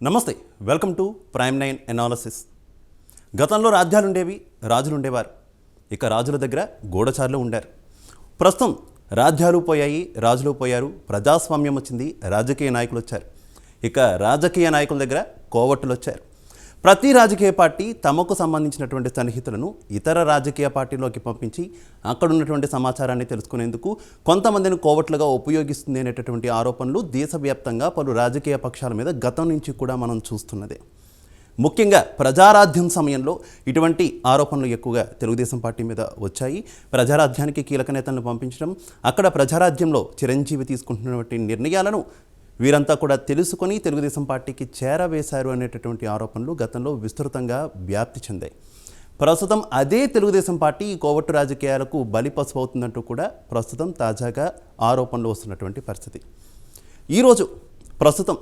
నమస్తే, welcome to prime 9 analysis. గతంలో రాజ్యాలు ఉండేవి, రాజులు ఉండేవారు. ఇక రాజుల దగ్గర గూఢచారులు ఉండారు. ప్రస్తుతం రాజ్యాలు పోయాయి, రాజులు పోయారు, ప్రజాస్వామ్యం వచ్చింది, రాజకీయ నాయకులు వచ్చారు. ఇక రాజకీయ నాయకుల దగ్గర కోవట్టులు వచ్చారు. ప్రతి రాజకీయ పార్టీ తమకు సంబంధించినటువంటి సన్నిహితులను ఇతర రాజకీయ పార్టీలోకి పంపించి అక్కడ ఉన్నటువంటి సమాచారాన్ని తెలుసుకునేందుకు కొంతమందిని కోవట్లుగా ఉపయోగిస్తుంది అనేటటువంటి ఆరోపణలు దేశవ్యాప్తంగా పలు రాజకీయ పక్షాల మీద గతం నుంచి కూడా మనం చూస్తున్నదే. ముఖ్యంగా ప్రజారాధ్యం సమయంలో ఇటువంటి ఆరోపణలు ఎక్కువగా తెలుగుదేశం పార్టీ మీద వచ్చాయి. ప్రజారాధ్యానికి కీలక నేతలను పంపించడం, అక్కడ ప్రజారాధ్యంలో చిరంజీవి తీసుకుంటున్నటువంటి నిర్ణయాలను వీరంతా కూడా తెలుసుకొని తెలుగుదేశం పార్టీకి చేరవేశారు అనేటటువంటి ఆరోపణలు గతంలో విస్తృతంగా వ్యాప్తి చెందాయి. ప్రస్తుతం అదే తెలుగుదేశం పార్టీ ఈ కోవట్టు రాజకీయాలకు బలిపశు అవుతుందంటూ కూడా ప్రస్తుతం తాజాగా ఆరోపణలు వస్తున్నటువంటి పరిస్థితి. ఈరోజు ప్రస్తుతం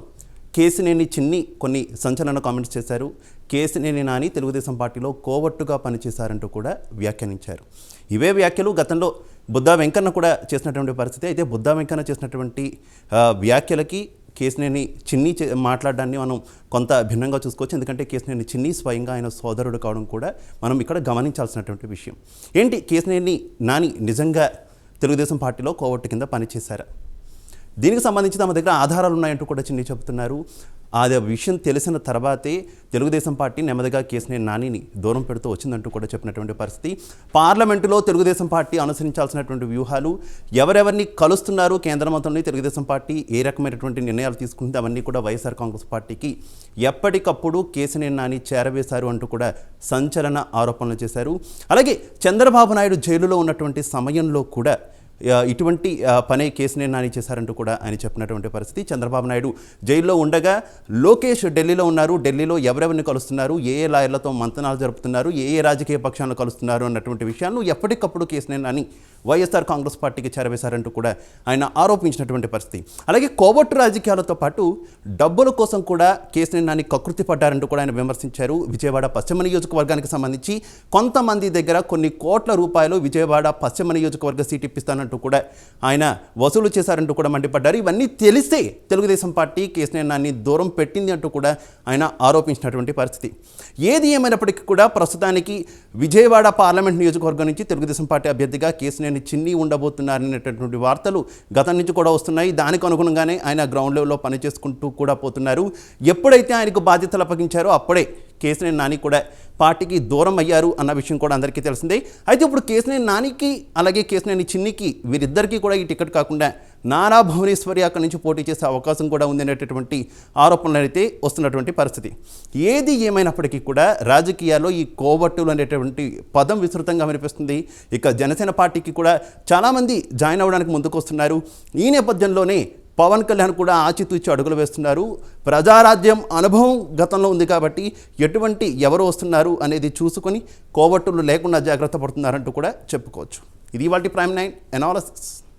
కేశినేని చిన్ని కొన్ని సంచలన కామెంట్స్ చేశారు. కేశినేని నాని తెలుగుదేశం పార్టీలో కోవట్టుగా పనిచేశారంటూ కూడా వ్యాఖ్యానించారు. ఇవే వ్యాఖ్యలు గతంలో బుద్ధా వెంకన్న కూడా చేసినటువంటి పరిస్థితి. అయితే బుద్ధా వెంకన్న చేసినటువంటి వ్యాఖ్యలకి కేశినేని చిన్ని మాట్లాడడాన్ని మనం కొంత భిన్నంగా చూసుకోవచ్చు. ఎందుకంటే కేశినేని చిన్ని స్వయంగా ఆయన సోదరుడు కావడం కూడా మనం ఇక్కడ గమనించాల్సినటువంటి విషయం. ఏంటి, కేశినేని నాని నిజంగా తెలుగుదేశం పార్టీలో కోవట్టు కింద పనిచేశారా? దీనికి సంబంధించి తమ దగ్గర ఆధారాలు ఉన్నాయంటూ కూడా చిన్ని చెబుతున్నారు. ఆ విషయం తెలిసిన తర్వాతే తెలుగుదేశం పార్టీ నెమ్మదిగా కేశినేని నానిని దూరం పెడుతూ వచ్చిందంటూ కూడా చెప్పినటువంటి పరిస్థితి. పార్లమెంటులో తెలుగుదేశం పార్టీ అనుసరించాల్సినటువంటి వ్యూహాలు, ఎవరెవరిని కలుస్తున్నారు కేంద్ర మంత్రుల్ని తెలుగుదేశం పార్టీ ఏ రకమైనటువంటి నిర్ణయాలు తీసుకుంటుంది, అవన్నీ కూడా వైఎస్ఆర్ కాంగ్రెస్ పార్టీకి ఎప్పటికప్పుడు కేశినేని నాని చేరవేశారు అంటూ కూడా సంచలన ఆరోపణలు చేశారు. అలాగే చంద్రబాబు నాయుడు జైలులో ఉన్నటువంటి సమయంలో కూడా ఇటువంటి పనే కేశినేని నాని చేశారంటూ కూడా ఆయన చెప్పినటువంటి పరిస్థితి. చంద్రబాబు నాయుడు జైల్లో ఉండగా లోకేష్ ఢిల్లీలో ఉన్నారు, ఢిల్లీలో ఎవరెవరిని కలుస్తున్నారు, ఏ లాయర్లతో మంతనాలు జరుపుతున్నారు, ఏ రాజకీయ పక్షాలను కలుస్తున్నారు అన్నటువంటి విషయాలను ఎప్పటికప్పుడు కేశినేని నాని వైఎస్ఆర్ కాంగ్రెస్ పార్టీకి చేరవేశారంటూ కూడా ఆయన ఆరోపించినటువంటి పరిస్థితి. అలాగే కోవట్టు రాజకీయాలతో పాటు డబ్బుల కోసం కూడా కేశినేని నాని కకృతి పడ్డారంటూ కూడా ఆయన విమర్శించారు. విజయవాడ పశ్చిమ నియోజకవర్గానికి సంబంధించి కొంతమంది దగ్గర కొన్ని కోట్ల రూపాయలు విజయవాడ పశ్చిమ నియోజకవర్గ సీట్ ఇప్పిస్తానంటూ కూడా ఆయన వసూలు చేశారంటూ కూడా మండిపడ్డారు. ఇవన్నీ తెలిసే తెలుగుదేశం పార్టీ కేశినేని నాని దూరం పెట్టింది అంటూ కూడా ఆయన ఆరోపించినటువంటి పరిస్థితి. ఏది ఏమైనప్పటికీ కూడా ప్రస్తుతానికి విజయవాడ పార్లమెంట్ నియోజకవర్గం నుంచి తెలుగుదేశం పార్టీ అభ్యర్థిగా కేశినేని చిన్ని ఉండబోతున్నారనేటటువంటి వార్తలు గతం నుంచి కూడా వస్తున్నాయి. దానికి అనుగుణంగానే ఆయన గ్రౌండ్ లెవెల్లో పనిచేసుకుంటూ కూడా పోతున్నారు. ఎప్పుడైతే ఆయనకు బాధ్యతలు అప్పగించారో అప్పుడే కేశినేని నాని కూడా పార్టీకి దూరం అయ్యారు అన్న విషయం కూడా అందరికీ తెలిసిందే. అయితే ఇప్పుడు కేశినేని నానికి అలాగే కేశినేని చిన్నికి వీరిద్దరికీ కూడా ఈ టికెట్ కాకుండా నారా భువనేశ్వరి అక్కడి నుంచి పోటీ చేసే అవకాశం కూడా ఉందనేటటువంటి ఆరోపణలు అయితే వస్తున్నటువంటి పరిస్థితి. ఏది ఏమైనప్పటికీ కూడా రాజకీయాల్లో ఈ కోవట్టులు అనేటువంటి పదం విస్తృతంగా వినిపిస్తుంది. ఇక జనసేన పార్టీకి కూడా చాలామంది జాయిన్ అవ్వడానికి ముందుకు వస్తున్నారు. ఈ నేపథ్యంలోనే పవన్ కళ్యాణ్ కూడా ఆచితూచి అడుగులు వేస్తున్నారు. ప్రజారాజ్యం అనుభవం గతంలో ఉంది కాబట్టి ఎటువంటి ఎవరు వస్తున్నారు అనేది చూసుకొని కోవట్టులు లేకుండా జాగ్రత్త పడుతున్నారంటూ కూడా చెప్పుకోవచ్చు. ఇది ఇవాల్టి ప్రైమ్ 9 ఎనాలిసిస్.